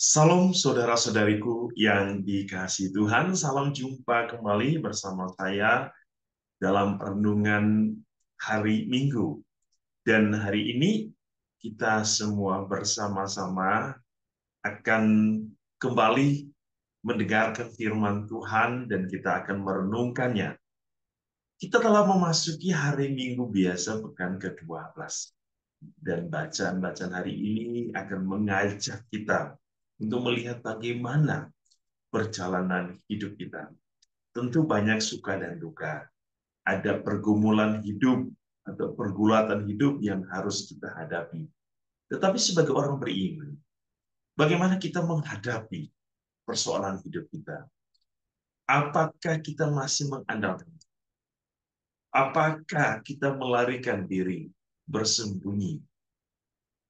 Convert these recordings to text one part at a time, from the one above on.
Salam saudara-saudariku yang dikasihi Tuhan, salam jumpa kembali bersama saya dalam renungan hari Minggu. Dan hari ini kita semua bersama-sama akan kembali mendengarkan firman Tuhan dan kita akan merenungkannya. Kita telah memasuki hari Minggu biasa pekan ke-12. Dan bacaan-bacaan hari ini akan mengajak kita untuk melihat bagaimana perjalanan hidup kita. Tentu banyak suka dan duka. Ada pergumulan hidup atau pergulatan hidup yang harus kita hadapi. Tetapi sebagai orang beriman, bagaimana kita menghadapi persoalan hidup kita? Apakah kita masih mengandalkan? Apakah kita melarikan diri, bersembunyi?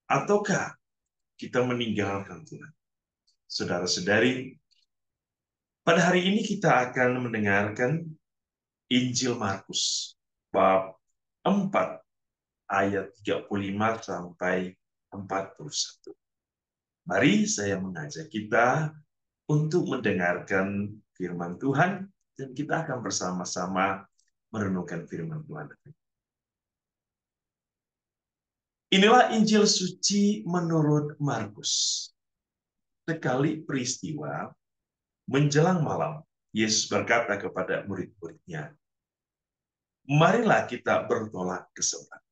Ataukah kita meninggalkan Tuhan? Saudara-saudari, pada hari ini kita akan mendengarkan Injil Markus bab 4 ayat 35 sampai 41. Mari saya mengajak kita untuk mendengarkan firman Tuhan dan kita akan bersama-sama merenungkan firman Tuhan. Inilah Injil suci menurut Markus. Sekali peristiwa menjelang malam, Yesus berkata kepada murid-muridnya, "Marilah kita bertolak ke seberang."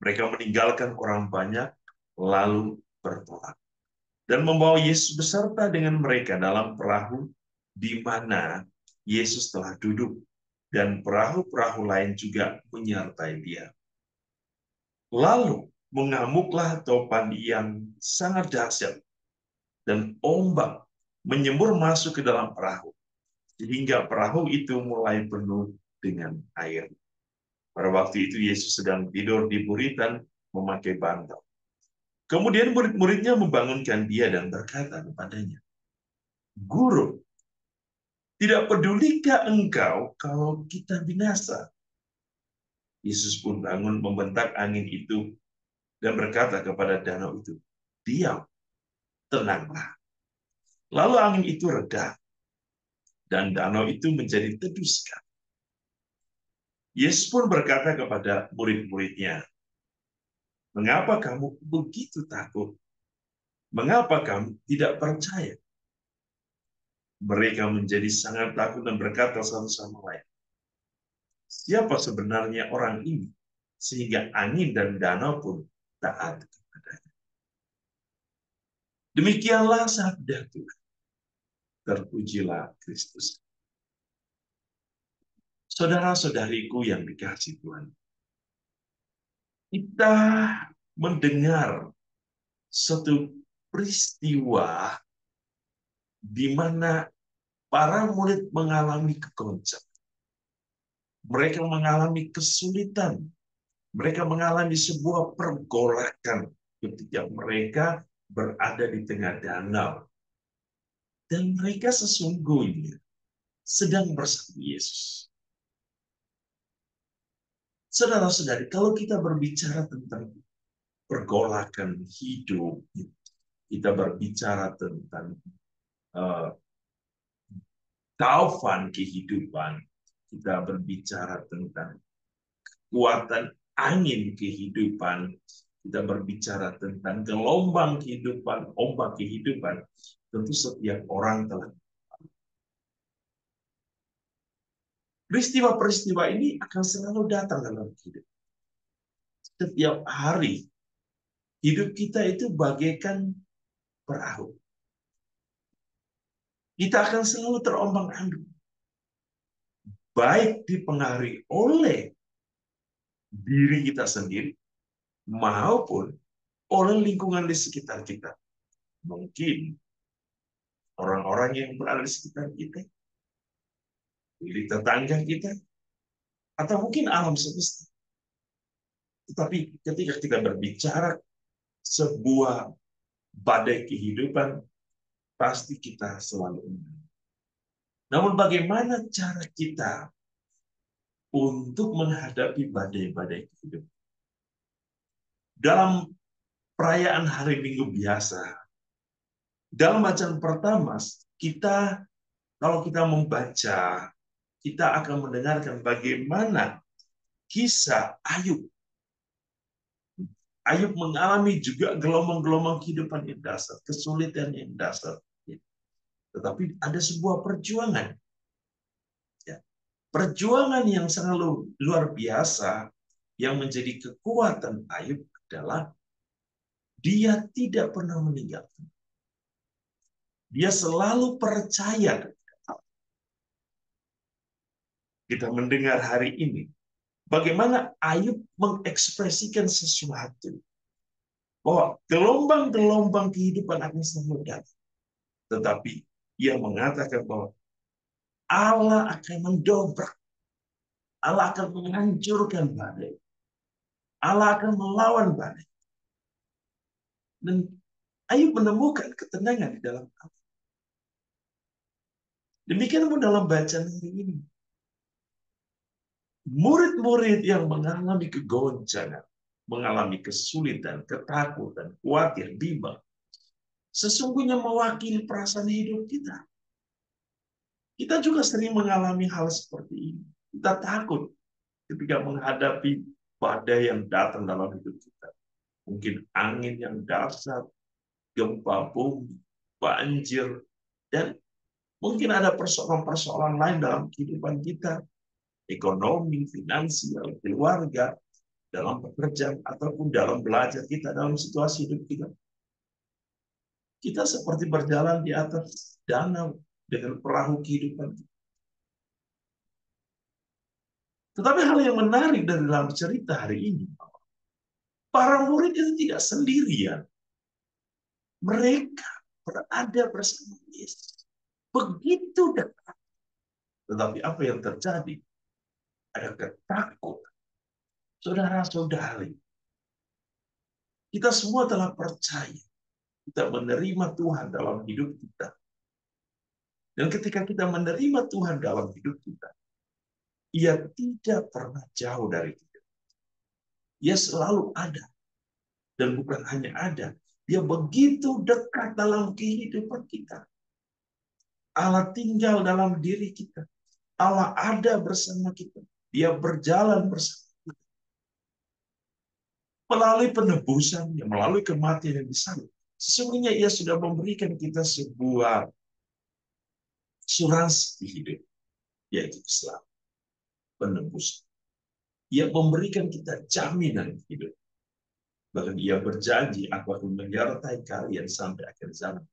Mereka meninggalkan orang banyak, lalu bertolak. Dan membawa Yesus beserta dengan mereka dalam perahu di mana Yesus telah duduk. Dan perahu-perahu lain juga menyertai dia. Lalu mengamuklah topan yang sangat dahsyat. Dan ombak menyembur masuk ke dalam perahu. Sehingga perahu itu mulai penuh dengan air. Pada waktu itu Yesus sedang tidur di buritan memakai bantal. Kemudian murid-muridnya membangunkan dia dan berkata kepadanya, "Guru, tidak pedulikah engkau kalau kita binasa?" Yesus pun bangun membentak angin itu dan berkata kepada danau itu, "Diam, tenanglah." Lalu angin itu reda dan danau itu menjadi teduh sekali. Yesus pun berkata kepada murid-muridnya, "Mengapa kamu begitu takut? Mengapa kamu tidak percaya?" Mereka menjadi sangat takut dan berkata satu sama lain, "Siapa sebenarnya orang ini sehingga angin dan danau pun taat kepadanya?" Demikianlah sabda Tuhan. Terpujilah Kristus. Saudara-saudariku yang dikasihi Tuhan, kita mendengar satu peristiwa di mana para murid mengalami kegoncangan. Mereka mengalami kesulitan. Mereka mengalami sebuah pergolakan ketika mereka berada di tengah danau. Dan mereka sesungguhnya sedang bersama Yesus. Saudara-saudari, kalau kita berbicara tentang pergolakan hidup, kita berbicara tentang taufan kehidupan, kita berbicara tentang kekuatan angin kehidupan, kita berbicara tentang gelombang kehidupan, ombak kehidupan, tentu setiap orang telah. Peristiwa-peristiwa ini akan selalu datang dalam hidup. Setiap hari, hidup kita itu bagaikan perahu. Kita akan selalu terombang-ambing. Baik dipengaruhi oleh diri kita sendiri, maupun oleh lingkungan di sekitar kita. Mungkin orang-orang yang berada di sekitar kita, di tetangga kita, atau mungkin alam semesta. Tetapi ketika kita berbicara sebuah badai kehidupan, pasti kita selalu menang. Namun bagaimana cara kita untuk menghadapi badai-badai kehidupan? Dalam perayaan hari Minggu biasa, Dalam bacaan pertama, kita kalau kita membaca, kita akan mendengarkan bagaimana kisah Ayub. Ayub mengalami juga gelombang-gelombang kehidupan yang dasar, kesulitan yang dasar. Tetapi ada sebuah perjuangan. Perjuangan yang sangat luar biasa yang menjadi kekuatan Ayub adalah dia tidak pernah meninggalkan. Dia selalu percaya. Kita mendengar hari ini bagaimana Ayub mengekspresikan sesuatu. Bahwa gelombang-gelombang kehidupan akan selalu datang. Tetapi ia mengatakan bahwa Allah akan mendobrak. Allah akan menghancurkan badai. Allah akan melawan badai. Dan Ayub menemukan ketenangan di dalam Allah. Demikian pun dalam bacaan hari ini. Murid-murid yang mengalami kegoncangan, mengalami kesulitan, ketakutan, khawatir, bimbang, sesungguhnya mewakili perasaan hidup kita. Kita juga sering mengalami hal seperti ini. Kita takut ketika menghadapi badai yang datang dalam hidup kita. Mungkin angin yang dahsyat, gempa bumi, banjir, dan mungkin ada persoalan-persoalan lain dalam kehidupan kita. Ekonomi, finansial, keluarga, dalam pekerjaan, ataupun dalam belajar kita, dalam situasi hidup kita. Kita seperti berjalan di atas danau dengan perahu kehidupan kita. Tetapi hal yang menarik dari dalam cerita hari ini, para murid itu tidak sendirian. Mereka berada bersama Yesus. Begitu dekat. Tetapi apa yang terjadi? Ada ketakutan. Saudara-saudari, kita semua telah percaya. Kita menerima Tuhan dalam hidup kita. Dan ketika kita menerima Tuhan dalam hidup kita, ia tidak pernah jauh dari kita. Ia selalu ada. Dan bukan hanya ada, dia begitu dekat dalam kehidupan kita. Allah tinggal dalam diri kita. Allah ada bersama kita. Dia berjalan bersama kita. Melalui penebusan, melalui kematian yang disalib. Sesungguhnya ia sudah memberikan kita sebuah asuransi hidup, yaitu Islam. Penebus. Ia memberikan kita jaminan hidup. Bahkan ia berjanji, aku akan menyertai kalian sampai akhir zaman.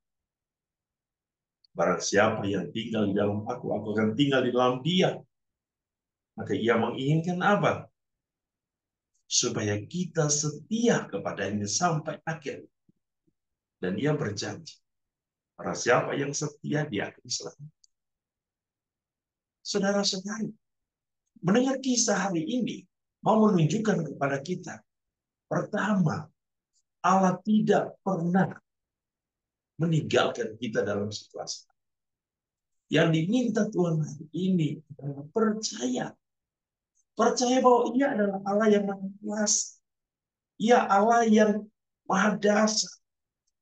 Barang siapa yang tinggal di dalam aku akan tinggal di dalam dia. Maka ia menginginkan apa? Supaya kita setia kepadanya sampai akhir. Dan ia berjanji, barang siapa yang setia, dia akan selamat. Saudara-saudari, mendengar kisah hari ini, mau menunjukkan kepada kita, pertama, Allah tidak pernah meninggalkan kita dalam situasi. Yang diminta Tuhan hari ini adalah percaya. Percaya bahwa ia adalah Allah yang maha kuasa. Ia Allah yang maha dasar.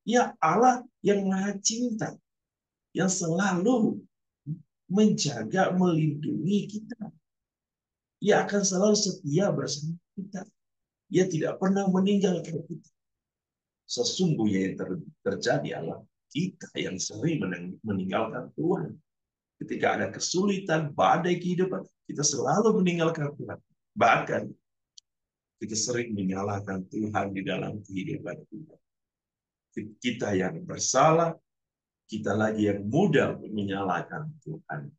Ia Allah yang maha cinta. Yang selalu menjaga, melindungi kita. Ia akan selalu setia bersama kita. Ia tidak pernah meninggalkan kita. Sesungguhnya yang terjadi adalah kita yang sering meninggalkan Tuhan. Ketika ada kesulitan, badai kehidupan, kita selalu meninggalkan Tuhan. Bahkan kita sering menyalahkan Tuhan di dalam kehidupan kita. Kita yang bersalah, kita lagi yang mudah menyalahkan Tuhan.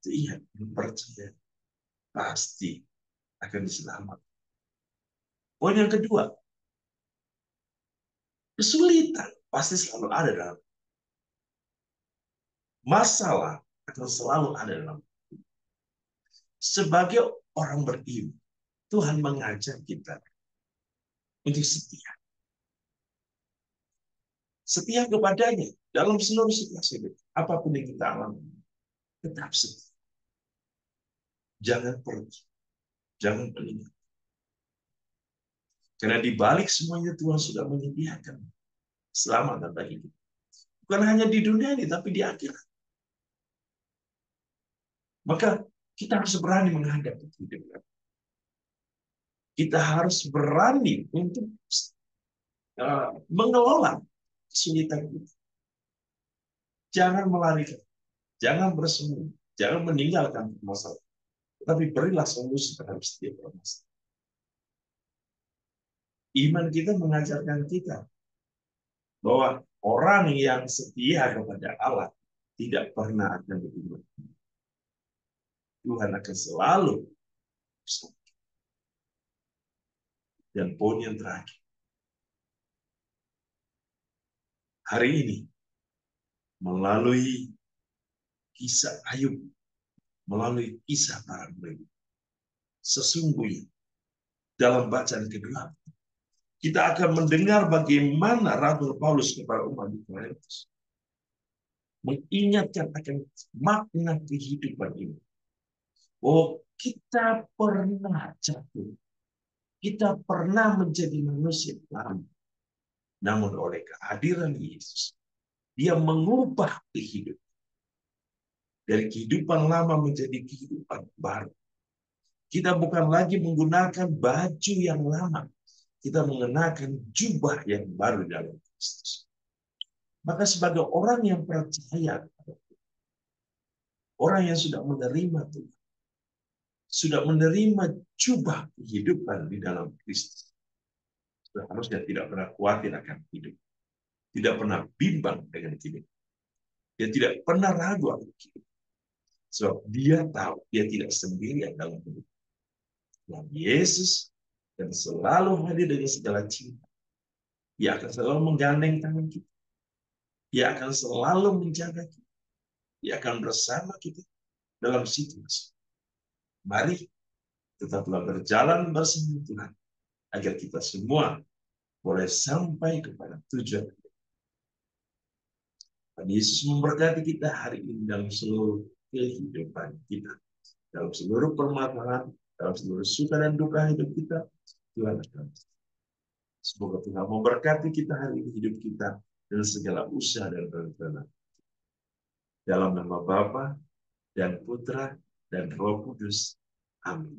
Iya, percaya pasti akan diselamatkan. Poin yang kedua, kesulitan pasti selalu ada dalam masalah akan selalu ada dalam. Sebagai orang beriman, Tuhan mengajar kita untuk setia. Setia kepadanya dalam seluruh situasi hidup. Apapun yang kita alami, tetap setia. Jangan pergi. Jangan meninggal. Karena di balik semuanya Tuhan sudah menyediakan keselamatan bagi kita. Bukan hanya di dunia ini, tapi di akhirat. Maka kita harus berani menghadapi hidup. Kita harus berani untuk mengelola kesulitan itu. Jangan melarikan, jangan bersembunyi, jangan meninggalkan masalah. Tapi berilah solusi terhadap setiap permasalahan. Iman kita mengajarkan kita bahwa orang yang setia kepada Allah tidak pernah akan beriman. Tuhan akan selalu bersama. Dan poin yang terakhir, hari ini melalui kisah Ayub, melalui kisah para murid, sesungguhnya dalam bacaan kedua kita akan mendengar bagaimana Rasul Paulus kepada umat di Korintus mengingatkan akan makna kehidupan ini. Oh, kita pernah jatuh. Kita pernah menjadi manusia lama. Namun oleh kehadiran Yesus, dia mengubah kehidupan. Dari kehidupan lama menjadi kehidupan baru. Kita bukan lagi menggunakan baju yang lama. Kita mengenakan jubah yang baru dalam Kristus. Maka sebagai orang yang percaya, orang yang sudah menerima Tuhan, sudah menerima jubah kehidupan di dalam Kristus, seharusnya tidak pernah khawatir akan hidup, tidak pernah bimbang dengan hidup, dia tidak pernah ragu akan hidup, sebab dia tahu dia tidak sendirian dalam hidup. Dan Yesus dan selalu hadir dengan segala cinta. Dia akan selalu menggandeng tangan kita. Dia akan selalu menjaga kita. Dia akan bersama kita dalam situasi. Mari tetaplah berjalan bersama Tuhan agar kita semua boleh sampai kepada tujuan. Dan Yesus memberkati kita hari ini dalam seluruh kehidupan kita, dalam seluruh permasalahan, dalam seluruh suka dan duka hidup kita. Tuhan akan. Semoga Tuhan memberkati kita hari ini hidup kita dan segala usaha dan rencana. Dalam nama Bapa dan Putra dan Roh Kudus. Amin.